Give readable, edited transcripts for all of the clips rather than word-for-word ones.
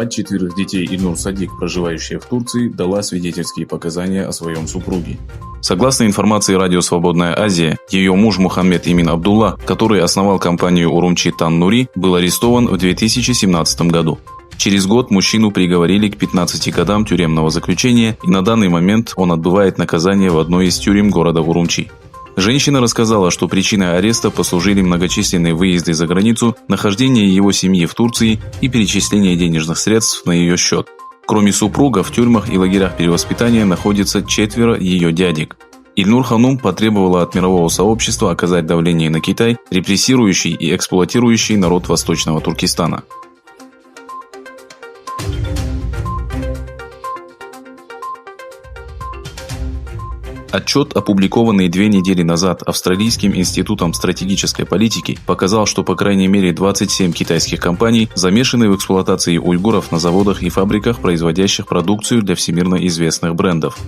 Мать 4 детей Ильнур Садик, проживающая в Турции, дала свидетельские показания о своем супруге. Согласно информации радио «Свободная Азия», ее муж Мухаммед Имин Абдулла, который основал компанию Урумчи Тан-Нури, был арестован в 2017 году. Через год мужчину приговорили к 15 годам тюремного заключения, и на данный момент он отбывает наказание в одной из тюрем города Урумчи. Женщина рассказала, что причиной ареста послужили многочисленные выезды за границу, нахождение его семьи в Турции и перечисление денежных средств на ее счет. Кроме супруга, в тюрьмах и лагерях перевоспитания находится 4 ее дядек. Ильнур Ханум потребовала от мирового сообщества оказать давление на Китай, репрессирующий и эксплуатирующий народ Восточного Туркестана. Отчет, опубликованный 2 недели назад Австралийским институтом стратегической политики, показал, что по крайней мере 27 китайских компаний замешаны в эксплуатации уйгуров на заводах и фабриках, производящих продукцию для всемирно известных брендов.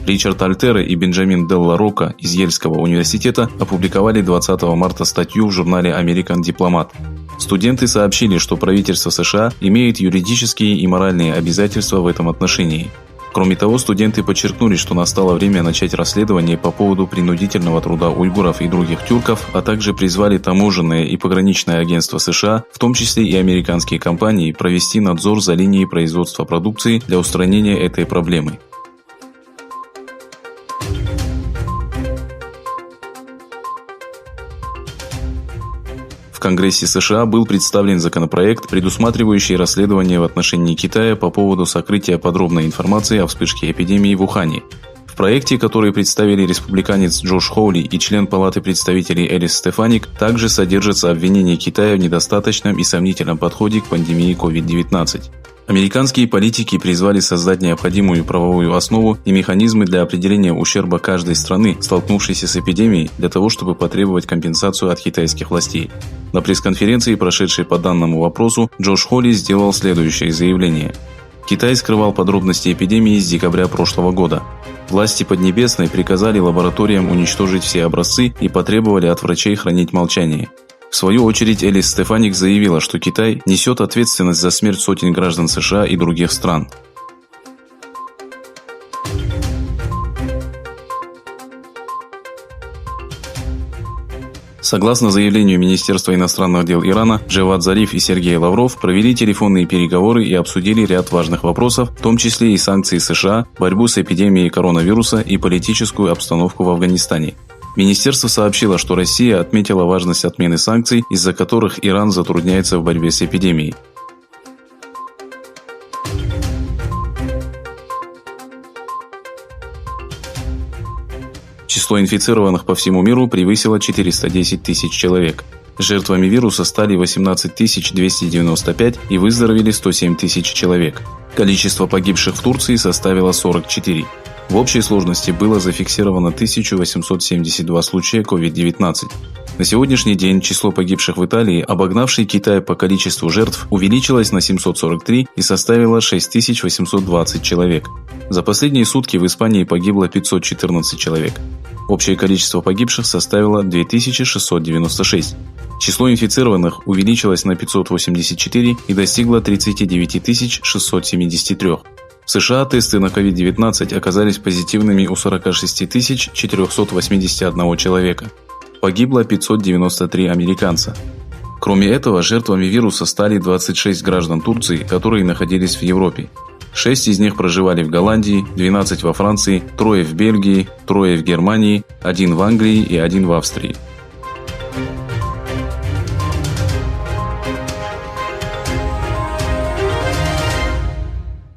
Ричард Альтере и Бенджамин Делла Рока из Ельского университета опубликовали 20 марта статью в журнале American Diplomat. Студенты сообщили, что правительство США имеет юридические и моральные обязательства в этом отношении. Кроме того, студенты подчеркнули, что настало время начать расследование по поводу принудительного труда уйгуров и других тюрков, а также призвали таможенное и пограничное агентство США, в том числе и американские компании, провести надзор за линией производства продукции для устранения этой проблемы. В Конгрессе США был представлен законопроект, предусматривающий расследование в отношении Китая по поводу сокрытия подробной информации о вспышке эпидемии в Ухане. В проекте, который представили республиканец Джош Хоули и член Палаты представителей Элис Стефаник, также содержится обвинение Китая в недостаточном и сомнительном подходе к пандемии COVID-19. Американские политики призвали создать необходимую правовую основу и механизмы для определения ущерба каждой страны, столкнувшейся с эпидемией, для того, чтобы потребовать компенсацию от китайских властей. На пресс-конференции, прошедшей по данному вопросу, Джош Холли сделал следующее заявление. Китай скрывал подробности эпидемии с декабря прошлого года. Власти Поднебесной приказали лабораториям уничтожить все образцы и потребовали от врачей хранить молчание. В свою очередь, Элис Стефаник заявила, что Китай несет ответственность за смерть сотен граждан США и других стран. Согласно заявлению Министерства иностранных дел Ирана, Джавад Зариф и Сергей Лавров провели телефонные переговоры и обсудили ряд важных вопросов, в том числе и санкции США, борьбу с эпидемией коронавируса и политическую обстановку в Афганистане. Министерство сообщило, что Россия отметила важность отмены санкций, из-за которых Иран затрудняется в борьбе с эпидемией. Число инфицированных по всему миру превысило 410 тысяч человек. Жертвами вируса стали 18 295 и выздоровели 107 тысяч человек. Количество погибших в Турции составило 44. В общей сложности было зафиксировано 1872 случая COVID-19. На сегодняшний день число погибших в Италии, обогнавшей Китай по количеству жертв, увеличилось на 743 и составило 6820 человек. За последние сутки в Испании погибло 514 человек. Общее количество погибших составило 2696. Число инфицированных увеличилось на 584 и достигло 39 673. В США тесты на COVID-19 оказались позитивными у 46 481 человека. Погибло 593 американца. Кроме этого, жертвами вируса стали 26 граждан Турции, которые находились в Европе. 6 из них проживали в Голландии, 12 во Франции, 3 в Бельгии, 3 в Германии, 1 в Англии и 1 в Австрии.